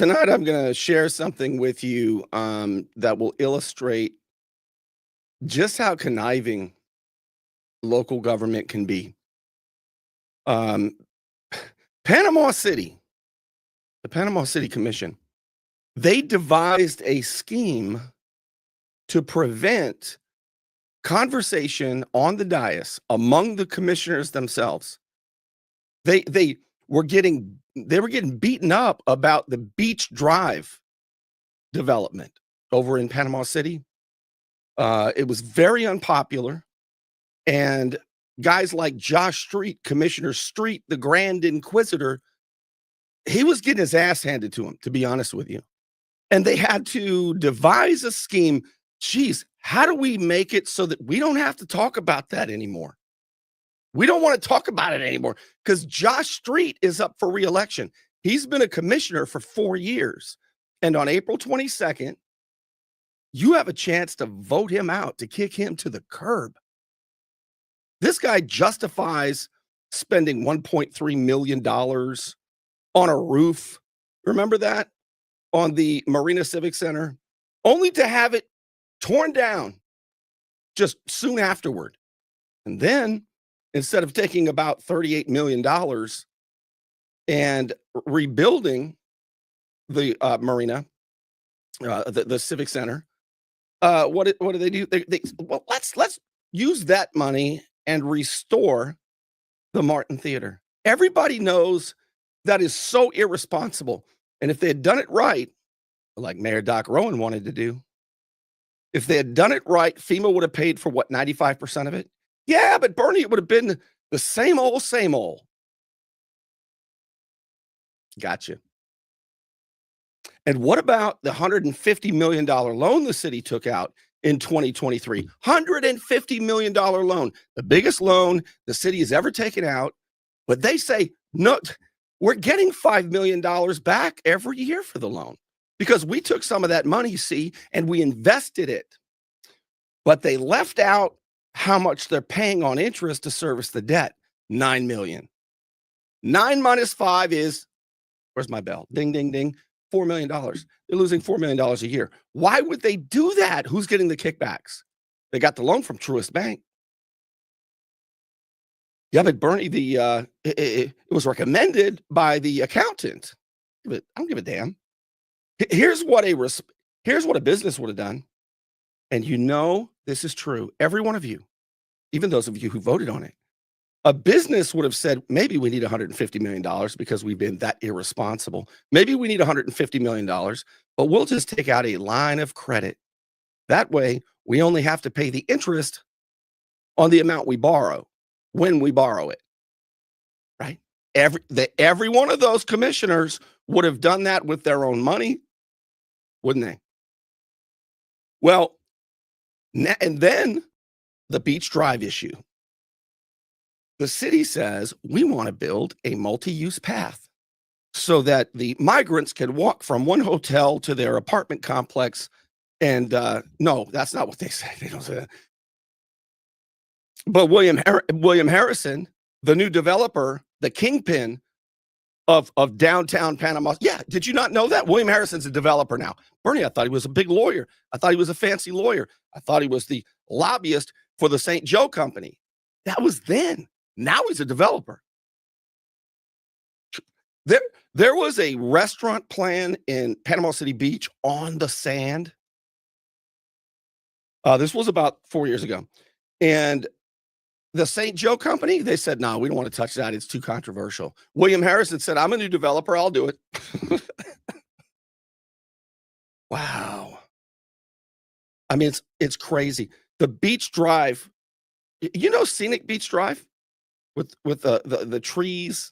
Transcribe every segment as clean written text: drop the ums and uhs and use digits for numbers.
Tonight, I'm going to share something with you that will illustrate just how conniving local government can be. Um, Panama City, the Panama City Commission, they devised a scheme to prevent conversation on the dais among the commissioners themselves. They were getting beaten up about the Beach Drive development over in Panama City. It was very unpopular, and guys like Josh Street, Commissioner Street, the Grand Inquisitor, he was getting his ass handed to him, to be honest with you. And they had to devise a scheme. Geez, how do we make it so that we don't have to talk about that anymore? We don't want to talk about it anymore because Josh Street is up for re-election. He's been a commissioner for 4 years. And on April 22nd, you have a chance to vote him out, to kick him to the curb. This guy justifies spending $1.3 million on a roof. Remember that? On the Marina Civic Center, only to have it torn down just soon afterward. And then, instead of taking about $38 million and rebuilding the Marina, the Civic Center, what do they do? Well, let's use that money and restore the Martin Theater. Everybody knows that is so irresponsible. And if they had done it right, like Mayor Doc Rowan wanted to do, if they had done it right, FEMA would have paid for what, 95% of it? Yeah, but Bernie, it would have been the same old, same old. Gotcha. And what about the $150 million loan the city took out in 2023? $150 million loan, the biggest loan the city has ever taken out. But they say, no, we're getting $5 million back every year for the loan because we took some of that money, see, and we invested it. But they left out how much they're paying on interest to service the debt. $9 million. 9 minus 5 is, where's my bell? Ding, ding, ding. $4 million. They're losing $4 million a year. Why would they do that? Who's getting the kickbacks? They got the loan from Truist Bank. Yeah, but Bernie, it was recommended by the accountant. But I don't give a damn. Here's what a business would have done. And you know this is true. Every one of you, even those of you who voted on it, a business would have said, maybe we need $150 million because we've been that irresponsible. Maybe we need $150 million, but we'll just take out a line of credit. That way, we only have to pay the interest on the amount we borrow when we borrow it, right? Every one of those commissioners would have done that with their own money, wouldn't they? Well, and then the Beach Drive issue. The city says we want to build a multi-use path so that the migrants can walk from one hotel to their apartment complex. And no, that's not what they say. They don't say that. But William Harrison, the new developer, the kingpin of downtown Panama. Yeah, did you not know that? William Harrison's a developer now. Bernie, I thought he was a big lawyer. I thought he was a fancy lawyer. I thought he was the lobbyist for the St. Joe Company. That was then. Now he's a developer. There was a restaurant plan in Panama City Beach on the sand. This was about 4 years ago. And the St. Joe Company, they said, no, we don't want to touch that. It's too controversial. William Harrison said, I'm a new developer. I'll do it. Wow. I mean, it's crazy. The Beach Drive, you know, scenic Beach Drive with the trees,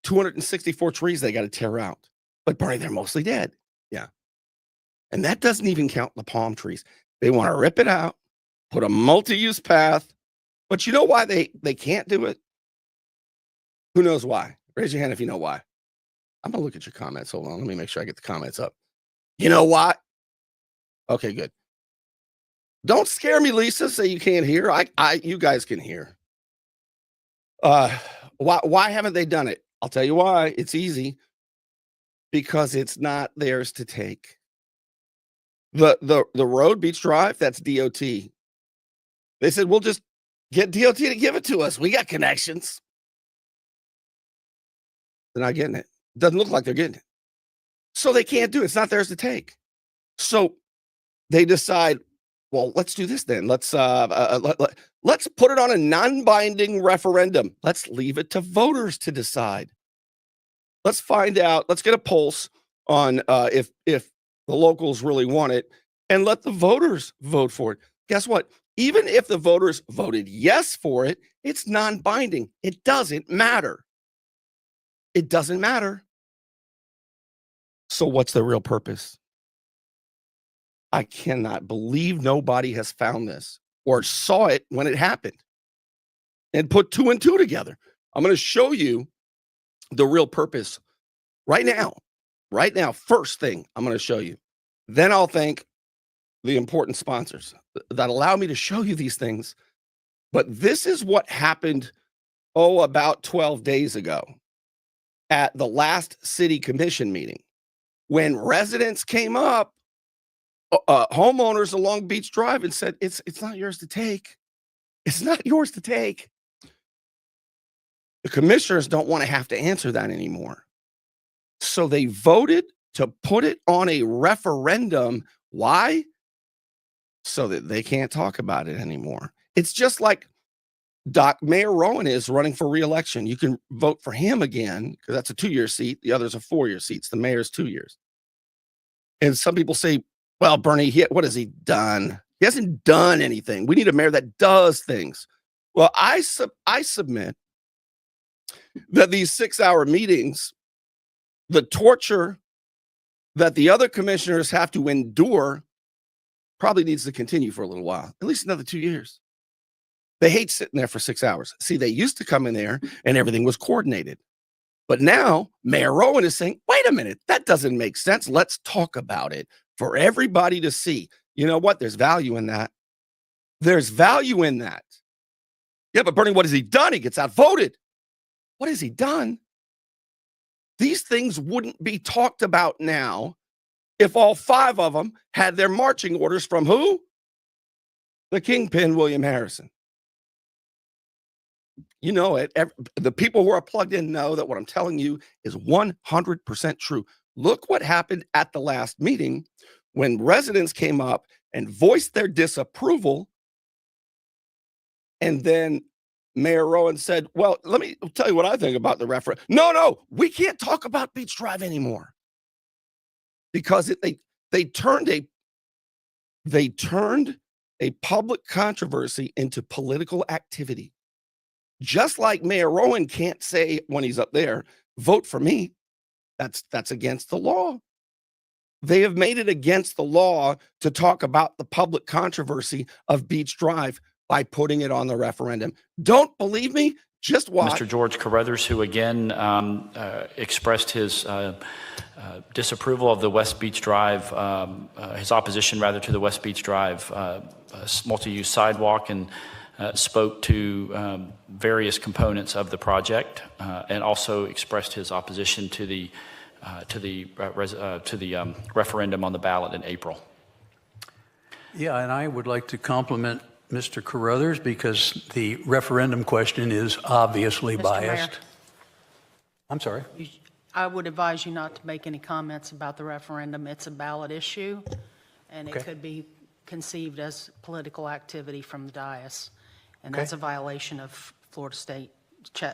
264 trees they got to tear out. But Bernie, they're mostly dead. Yeah. And that doesn't even count the palm trees. They want to rip it out, put a multi-use path. But you know why they can't do it? Who knows why? Raise your hand if you know why. I'm going to look at your comments. Hold on. Let me make sure I get the comments up. You know why? Okay, good. Don't scare me, Lisa. Say you can't hear. You guys can hear. Why haven't they done it? I'll tell you why. It's easy. because it's not theirs to take. The road, Beach Drive, that's DOT. They said, we'll just get DOT to give it to us. We got connections. They're not getting it. Doesn't look like they're getting it. So they can't do it. It's not theirs to take. So they decide, well, let's do this then. Let's put it on a non-binding referendum. Let's leave it to voters to decide. Let's find out. Let's get a pulse on if the locals really want it, and let the voters vote for it. Guess what? Even if the voters voted yes for it, it's non-binding. It doesn't matter. It doesn't matter. So what's the real purpose? I cannot believe nobody has found this or saw it when it happened and put 2 and 2 together. I'm going to show you the real purpose right now. Right now, first thing I'm going to show you. Then I'll thank the important sponsors that allow me to show you these things. But this is what happened, about 12 days ago at the last city commission meeting. When residents came up, homeowners along Beach Drive, and said, it's not yours to take. It's not yours to take. The commissioners don't want to have to answer that anymore. So they voted to put it on a referendum. Why? So that they can't talk about it anymore. It's just like Mayor Rowan is running for re-election. You can vote for him again because that's a 2-year seat. The others are 4-year seats. The mayor's 2 years. And some people say, well, Bernie, what has he done? He hasn't done anything. We need a mayor that does things. Well, I submit that these 6-hour meetings, the torture that the other commissioners have to endure, probably needs to continue for a little while, at least another 2 years. They hate sitting there for 6 hours. See, they used to come in there and everything was coordinated. But now Mayor Rowan is saying, wait a minute, that doesn't make sense. Let's talk about it for everybody to see. You know what? There's value in that. There's value in that. Yeah, but Bernie, what has he done? He gets outvoted. What has he done? These things wouldn't be talked about now if all 5 of them had their marching orders from who? The kingpin, William Harrison. You know it. The people who are plugged in know that what I'm telling you is 100% true. Look what happened at the last meeting when residents came up and voiced their disapproval. And then Mayor Rowan said, well, let me tell you what I think about the referendum. No, we can't talk about Beach Drive anymore. Because they turned a public controversy into political activity. Just like Mayor Rowan can't say when he's up there, vote for me. That's against the law. They have made it against the law to talk about the public controversy of Beach Drive by putting it on the referendum. Don't believe me? Just watch. Mr. George Carruthers, who again expressed his disapproval of the West Beach Drive, his opposition rather to the West Beach Drive multi-use sidewalk, and spoke to various components of the project, and also expressed his opposition to the referendum on the ballot in April. Yeah, and I would like to compliment Mr. Carruthers because the referendum question is obviously biased. Mayor, I'm sorry. I would advise you not to make any comments about the referendum. It's a ballot issue, and Okay. it could be conceived as political activity from the dais. And Okay. that's a violation of Florida State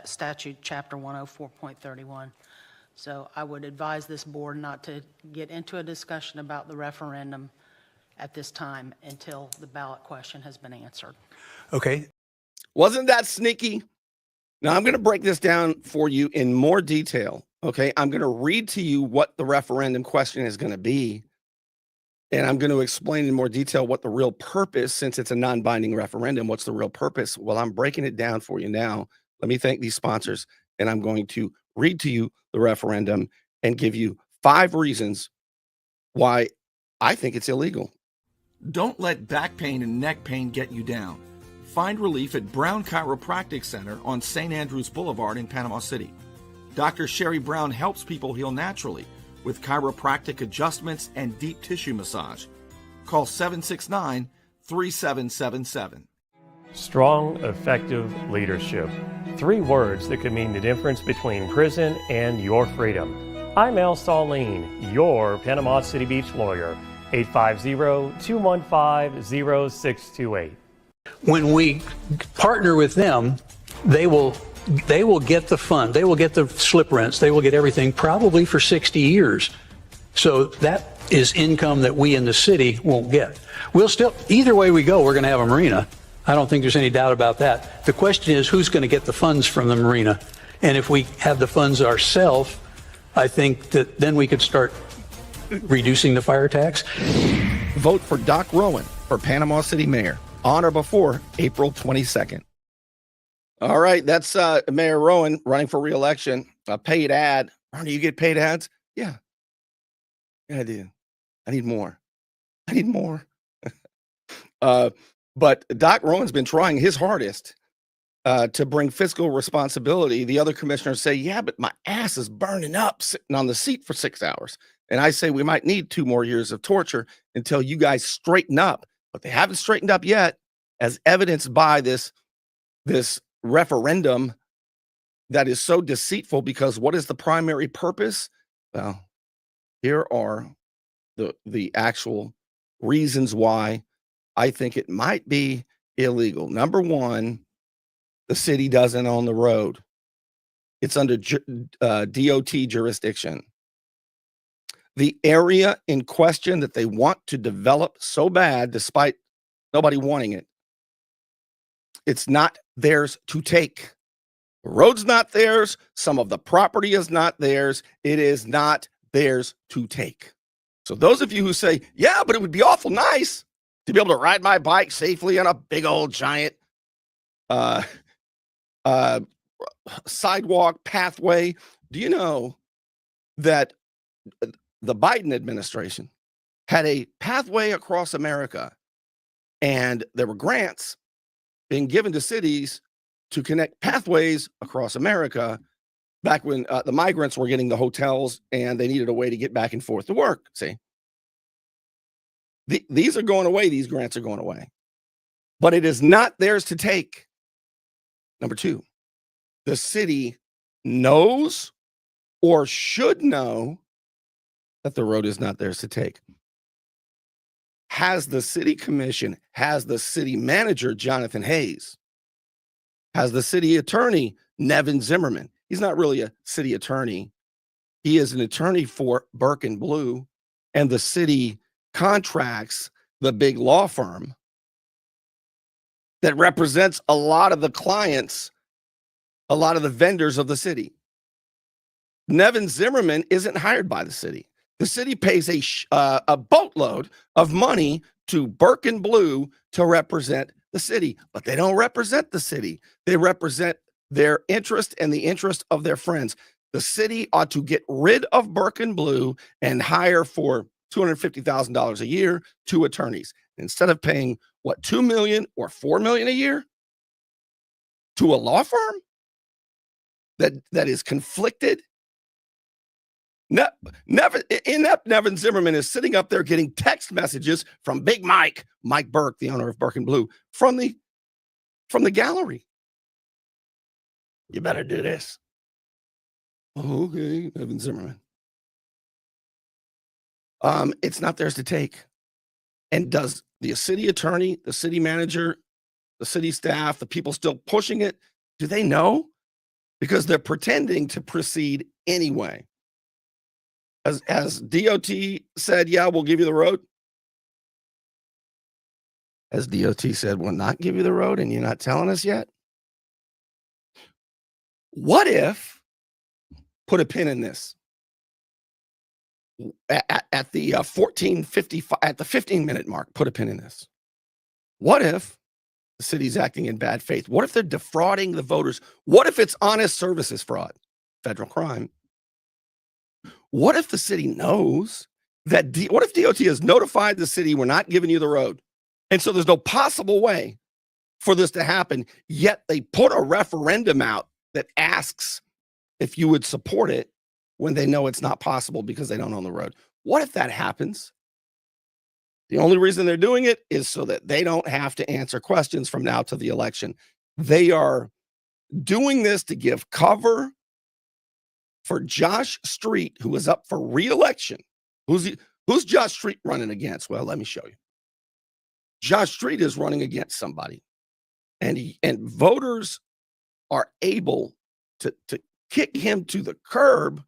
Statute, Chapter 104.31. So I would advise this board not to get into a discussion about the referendum at this time until the ballot question has been answered. Okay. Wasn't that sneaky? Now I'm going to break this down for you in more detail. Okay. I'm going to read to you what the referendum question is going to be. And I'm going to explain in more detail what the real purpose, since it's a non-binding referendum, what's the real purpose? Well, I'm breaking it down for you now. Let me thank these sponsors, and I'm going to read to you the referendum and give you 5 reasons why I think it's illegal. Don't let back pain and neck pain get you down. Find relief at Brown Chiropractic Center on St. Andrews Boulevard in Panama City. Dr. Sherry Brown helps people heal naturally with chiropractic adjustments and deep tissue massage. Call 769-3777. Strong, effective leadership. 3 words that could mean the difference between prison and your freedom. I'm Al Saleen, your Panama City Beach lawyer. 850-215-0628. When we partner with them, they will get the fund, they will get the slip rents, they will get everything probably for 60 years. So that is income that we in the city won't get. We'll still, either way we go, we're going to have a marina. I don't think there's any doubt about that. The question is who's going to get the funds from the marina? And if we have the funds ourselves, I think that then we could start reducing the fire tax. Vote for Doc Rowan for Panama City Mayor on or before April 22nd. All right, that's Mayor Rowan running for re-election. A paid ad. Do you get paid ads? Yeah. Yeah, I do. I need more. But Doc Rowan's been trying his hardest to bring fiscal responsibility. The other commissioners say, yeah, but my ass is burning up sitting on the seat for 6 hours. And I say we might need 2 more years of torture until you guys straighten up. But they haven't straightened up yet, as evidenced by this referendum that is so deceitful, because what is the primary purpose? Well, here are the actual reasons why I think it might be illegal. Number one, the city doesn't own the road. It's under DOT jurisdiction. The area in question that they want to develop so bad, despite nobody wanting it, it's not theirs to take. The road's not theirs. Some of the property is not theirs. It is not theirs to take. So those of you who say, yeah, but it would be awful nice to be able to ride my bike safely on a big old giant sidewalk pathway. Do you know that the Biden administration had a pathway across America, and there were grants being given to cities to connect pathways across America back when the migrants were getting the hotels and they needed a way to get back and forth to work. See, these are going away. These grants are going away, but it is not theirs to take. Number two, the city knows or should know that the road is not theirs to take. Has the city commission, has the city manager, Jonathan Hayes, has the city attorney, Nevin Zimmerman. He's not really a city attorney. He is an attorney for Burke and Blue, and the city contracts the big law firm that represents a lot of the clients, a lot of the vendors of the city. Nevin Zimmerman isn't hired by the city. The city pays a boatload of money to Burke and Blue to represent the city, but they don't represent the city. They represent their interest and the interest of their friends. The city ought to get rid of Burke and Blue and hire for $250,000 a year 2 attorneys instead of paying what, $2 million or $4 million a year to a law firm that is conflicted. Nevin Zimmerman is sitting up there getting text messages from Big Mike Burke, the owner of Burke and Blue, from the gallery. You better do this. Oh, okay, Nevin Zimmerman. It's not theirs to take. And does the city attorney, the city manager, the city staff, the people still pushing it, do they know? Because they're pretending to proceed anyway. As DOT said, yeah, we'll give you the road. As DOT said, we'll not give you the road, and you're not telling us yet. What if, put a pin in this, at the 14:55, at the 15-minute mark, put a pin in this. What if the city's acting in bad faith? What if they're defrauding the voters? What if it's honest services fraud, federal crime? What if the city knows that, what if DOT has notified the city, we're not giving you the road? And so there's no possible way for this to happen, yet they put a referendum out that asks if you would support it. when they know it's not possible because they don't own the road. What if that happens? The only reason they're doing it is so that they don't have to answer questions from now to the election. They are doing this to give cover for Josh Street, who is up for re-election. Who's Josh Street running against? Well, let me show you. Josh Street is running against somebody, and voters are able to kick him to the curb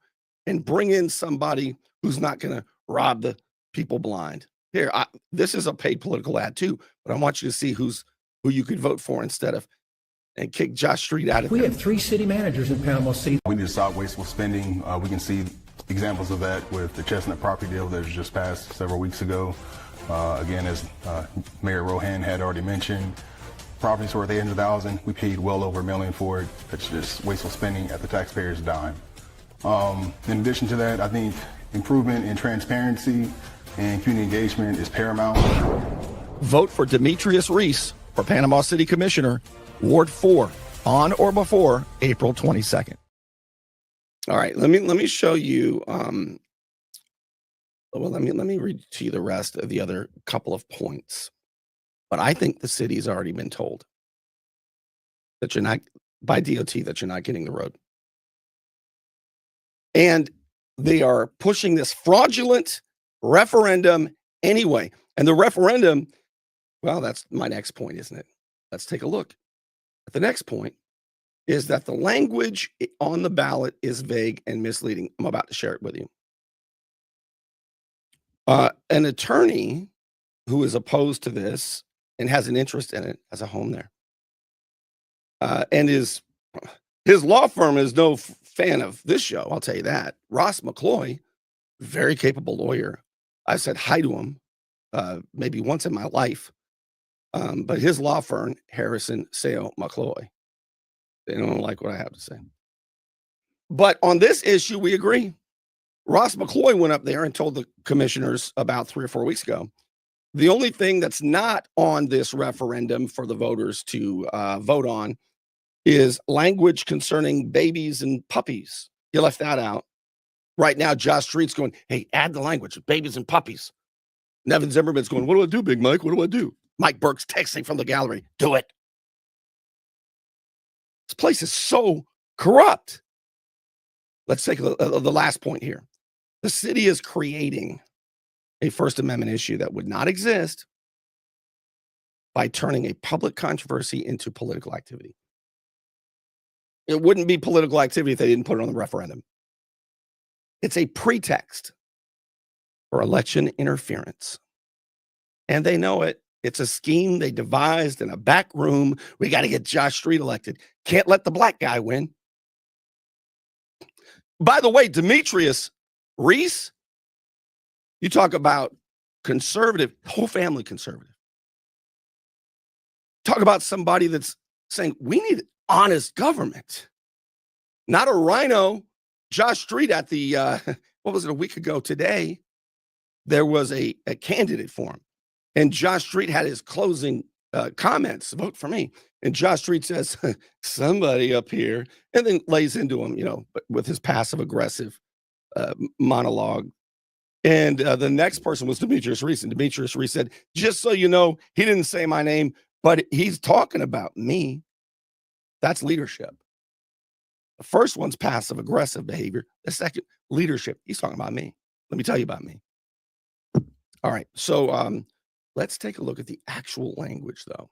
and bring in somebody who's not going to rob the people blind. Here, this is a paid political ad too, but I want you to see who you could vote for instead of and kick Josh Street out of We there. have 3 city managers in Panama City. We need to stop wasteful spending. We can see examples of that with the Chestnut property deal that was just passed several weeks ago. Again, as Mayor Rohan had already mentioned, properties worth $800,000. We paid well over $1 million for it. That's just wasteful spending at the taxpayer's dime. In addition to that, I think improvement in transparency and community engagement is paramount. Vote for Demetrius Reese for Panama City Commissioner, Ward 4, on or before April 22nd. All right, let me show you. Well, let me read to you the rest of the other couple of points. But I think the city's already been told that you're not, by DOT, that you're not getting the road. And they are pushing this fraudulent referendum anyway. And the referendum, well, that's my next point, isn't it? Let's take a look. The next point is that the language on the ballot is vague and misleading. I'm about to share it with you. An attorney who is opposed to this and has an interest in it has a home there. And his law firm is no fan of this show, I'll tell you that. Ross McCloy, very capable lawyer. I've said hi to him maybe once in my life. But his law firm, Harrison, Sale, McCloy, they don't like what I have to say. But on this issue, we agree. Ross McCloy went up there and told the commissioners about 3 or 4 weeks ago, the only thing that's not on this referendum for the voters to vote on is language concerning babies and puppies. You left that out. Right now, Josh Street's going, hey, add the language, babies and puppies. Nevin Zimmerman's going, what do I do, Big Mike? What do I do? Mike Burke's texting from the gallery, do it. This place is so corrupt. Let's take the last point here. The city is creating a First Amendment issue that would not exist by turning a public controversy into political activity. It wouldn't be political activity if they didn't put it on the referendum. It's a pretext for election interference. And they know it. It's a scheme they devised in a back room. We got to get Josh Street elected. Can't let the black guy win. By the way, Demetrius Reese, you talk about conservative, whole family conservative. Talk about somebody that's saying we need honest government, not a rhino. Josh Street at the, what was it, a week ago today, there was a candidate for him. And Josh Street had his closing comments, vote for me. And Josh Street says, somebody up here, and then lays into him, with his passive aggressive monologue. And the next person was Demetrius Reese. And Demetrius Reese said, just so you know, he didn't say my name, but he's talking about me. That's leadership. The first one's passive aggressive behavior. The second, leadership. He's talking about me. Let me tell you about me. All right. So let's take a look at the actual language, though.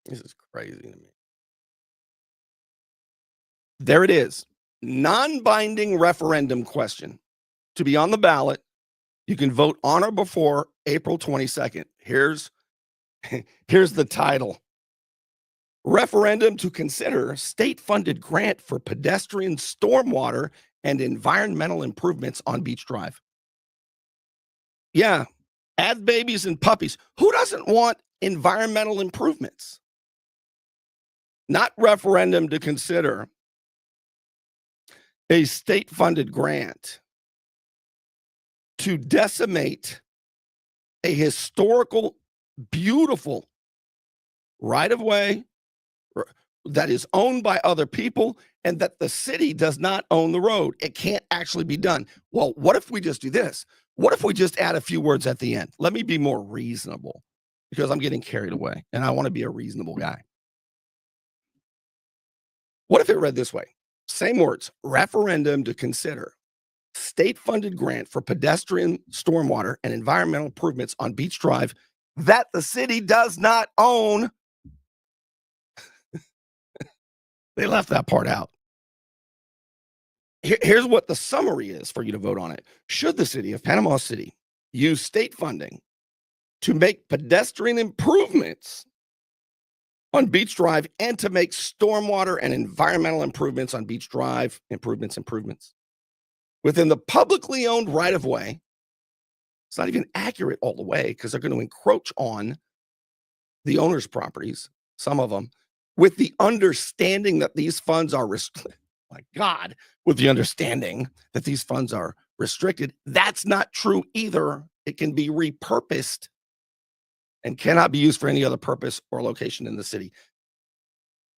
This is crazy to me. There it is. Non-binding referendum question. To be on the ballot, you can vote on or before April 22nd. Here's the title. Referendum to consider state-funded grant for pedestrian stormwater and environmental improvements on Beach Drive. Yeah, add babies and puppies. Who doesn't want environmental improvements? Not referendum to consider a state-funded grant to decimate a historical, beautiful right-of-way, that is owned by other people and that the city does not own the road. It can't actually be done. Well, what if we just do this? What if we just add a few words at the end? Let me be more reasonable because I'm getting carried away and I want to be a reasonable guy. What if it read this way? Same words, referendum to consider state-funded grant for pedestrian, stormwater, and environmental improvements on Beach Drive that the city does not own. They left that part out. Here's what the summary is for you to vote on it. Should the city of Panama City use state funding to make pedestrian improvements on Beach Drive and to make stormwater and environmental improvements on Beach Drive, improvements within the publicly owned right-of-way? It's not even accurate all the way because they're going to encroach on the owner's properties, some of them, with the understanding that these funds are with the understanding that these funds are restricted. That's not true either. It can be repurposed and cannot be used for any other purpose or location in the city.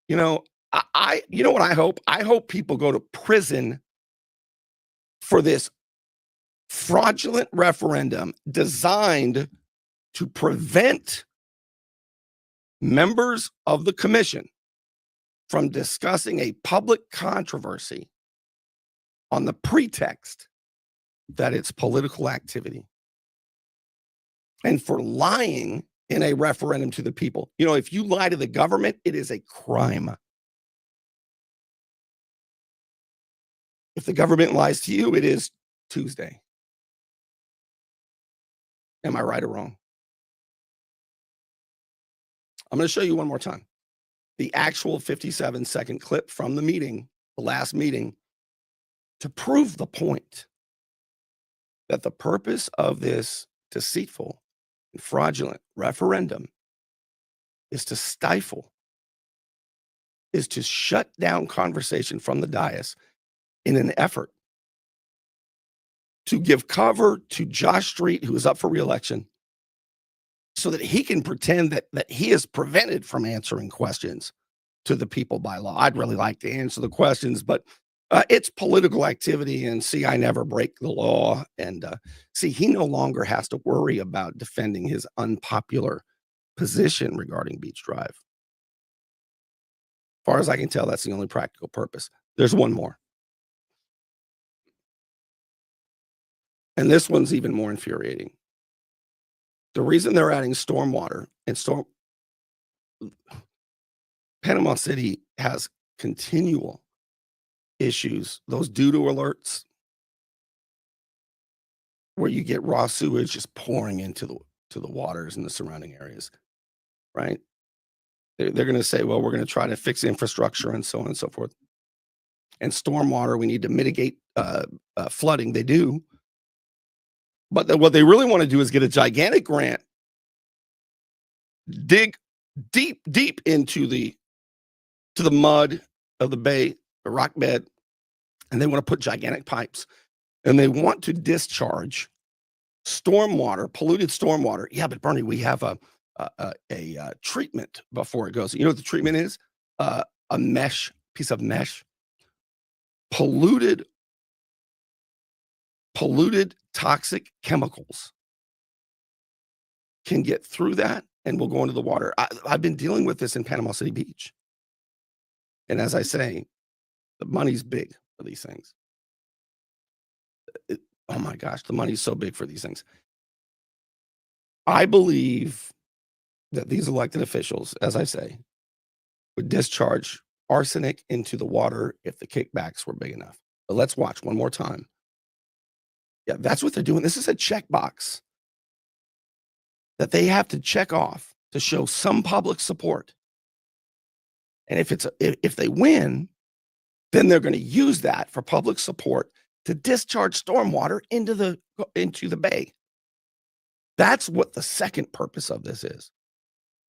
You know, you know what I hope? I hope people go to prison for this fraudulent referendum designed to prevent members of the commission from discussing a public controversy on the pretext that it's political activity and for lying in a referendum to the people. You know, if you lie to the government, it is a crime. If the government lies to you, it is Tuesday. Am I right or wrong? I'm going to show you one more time. The actual 57-second clip from the meeting, the last meeting, to prove the point that the purpose of this deceitful and fraudulent referendum is to stifle, is to shut down conversation from the dais in an effort to give cover to Josh Street, who is up for re-election, so that he can pretend that he is prevented from answering questions to the people by law. I'd really like to answer the questions, but it's political activity, and see, I never break the law. And see, he no longer has to worry about defending his unpopular position regarding Beach Drive. As far as I can tell, that's the only practical purpose. There's one more. And this one's even more infuriating. The reason they're adding stormwater and Panama City has continual issues, those doo-doo alerts where you get raw sewage just pouring into the waters in the surrounding areas, right? They're going to say, well, we're going to try to fix infrastructure and so on and so forth. And stormwater, we need to mitigate flooding. They do. But what they really want to do is get a gigantic grant, dig deep into the mud of the bay, the rock bed, and they want to put gigantic pipes, and they want to discharge stormwater, polluted stormwater. Yeah, but Bernie, we have a treatment before it goes. You know what the treatment is? A piece of mesh, polluted toxic chemicals can get through that and will go into the water. I've been dealing with this in Panama City Beach. And as I say, the money's big for these things. Oh my gosh, the money's so big for these things. I believe that these elected officials, as I say, would discharge arsenic into the water if the kickbacks were big enough. But let's watch one more time. Yeah, that's what they're doing. This is a checkbox that they have to check off to show some public support. And if they win, then they're going to use that for public support to discharge stormwater into the bay. That's what the second purpose of this is.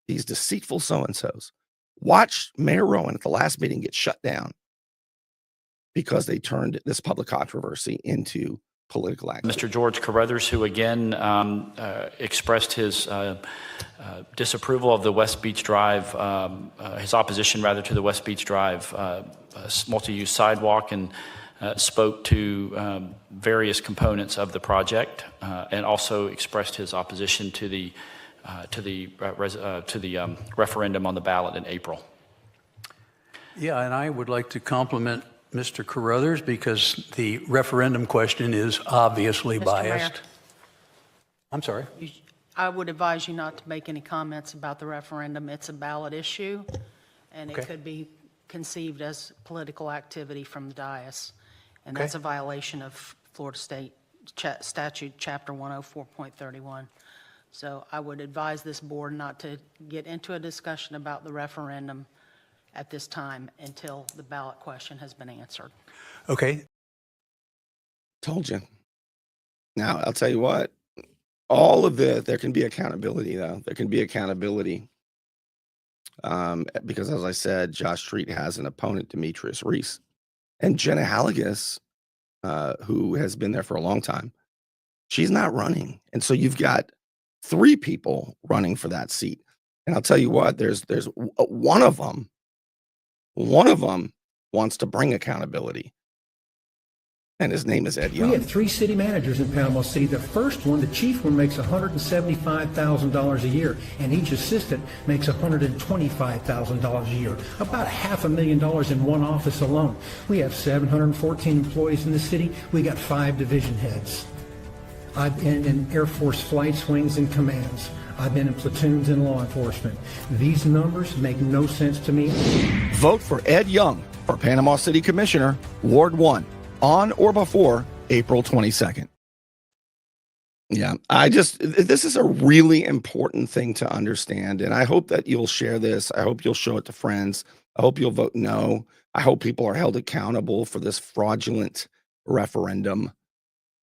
These deceitful so-and-sos. Watch Mayor Rowan at the last meeting get shut down because they turned this public controversy into political activity. Mr. George Carruthers, who again expressed his disapproval of the West Beach Drive, his opposition rather to the West Beach Drive multi-use sidewalk, and spoke to various components of the project, and also expressed his opposition to the referendum on the ballot in April. Yeah, and I would like to compliment Mr. Carruthers because the referendum question is obviously Mr. biased. Mayor. I'm sorry. I would advise you not to make any comments about the referendum. It's a ballot issue, and it Okay. could be conceived as political activity from the dais. And Okay. that's a violation of Florida State Statute, Chapter 104.31. So I would advise this board not to get into a discussion about the referendum at this time until the ballot question has been answered. Okay. Told you. Now, I'll tell you what, all of there can be accountability, though. There can be accountability. Because, as I said, Josh Street has an opponent, Demetrius Reese. And Jenna Halligus, who has been there for a long time, she's not running. And so you've got 3 people running for that seat. And I'll tell you what, there's one of them wants to bring accountability. And his name is Ed Young. We have 3 city managers in Panama City. The first one, the chief one, makes $175,000 a year, and each assistant makes $125,000 a year, about $500,000 in one office alone. We have 714 employees in the city. We got 5 division heads. I've been in Air Force flights, wings, and commands. I've been in platoons in law enforcement. These numbers make no sense to me. Vote for Ed Young for Panama City Commissioner, Ward 1, on or before April 22nd. Yeah, this is a really important thing to understand, and I hope that you'll share this. I hope you'll show it to friends. I hope you'll vote no. I hope people are held accountable for this fraudulent referendum,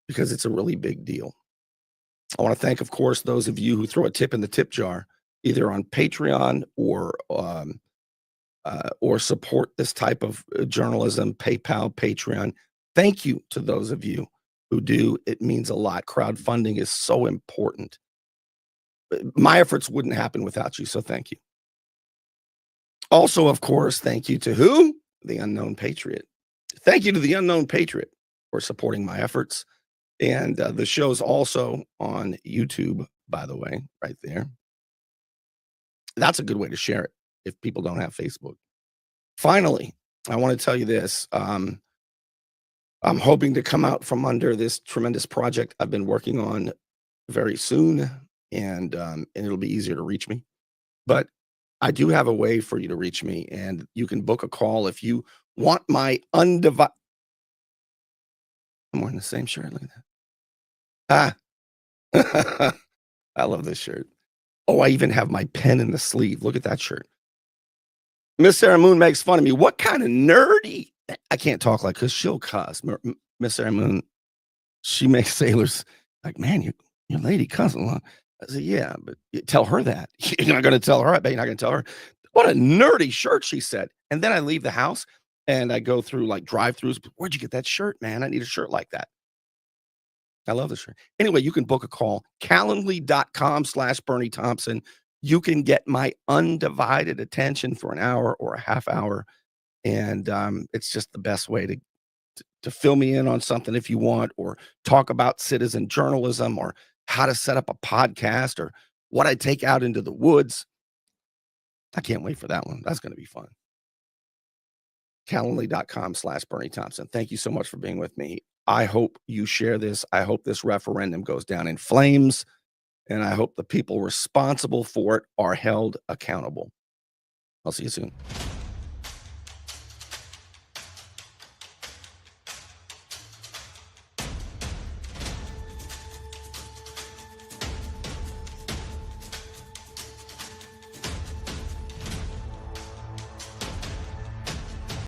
because it's a really big deal. I want to thank, of course, those of you who throw a tip in the tip jar, either on Patreon or support this type of journalism, PayPal, Patreon. Thank you to those of you who do. It means a lot. Crowdfunding is so important. My efforts wouldn't happen without you, so thank you. Also, of course, thank you to who? The Unknown Patriot. Thank you to the Unknown Patriot for supporting my efforts. And the show's also on YouTube, by the way, right there. That's a good way to share it if people don't have Facebook. Finally, I want to tell you this. I'm hoping to come out from under this tremendous project I've been working on very soon, and it'll be easier to reach me. But I do have a way for you to reach me, and you can book a call if you want my undivided. I'm wearing the same shirt. Look at that. I love this shirt. Oh, I even have my pen in the sleeve. Look at that shirt. Miss Sarah Moon makes fun of me. What kind of nerdy? I can't talk like, because she'll cuss. Miss Sarah Moon, she makes sailors like, man, your lady cuss a lot. I said, yeah, but you tell her that. You're not going to tell her. I bet you're not going to tell her. What a nerdy shirt, she said. And then I leave the house and I go through like drive-thrus. Where'd you get that shirt, man? I need a shirt like that. I love this shirt. Anyway, you can book a call. Calendly.com/Bernie Thompson. You can get my undivided attention for an hour or a half hour. And it's just the best way to fill me in on something if you want, or talk about citizen journalism, or how to set up a podcast, or what I take out into the woods. I can't wait for that one. That's going to be fun. Calendly.com/Bernie Thompson. Thank you so much for being with me. I hope you share this. I hope this referendum goes down in flames, and I hope the people responsible for it are held accountable. I'll see you soon.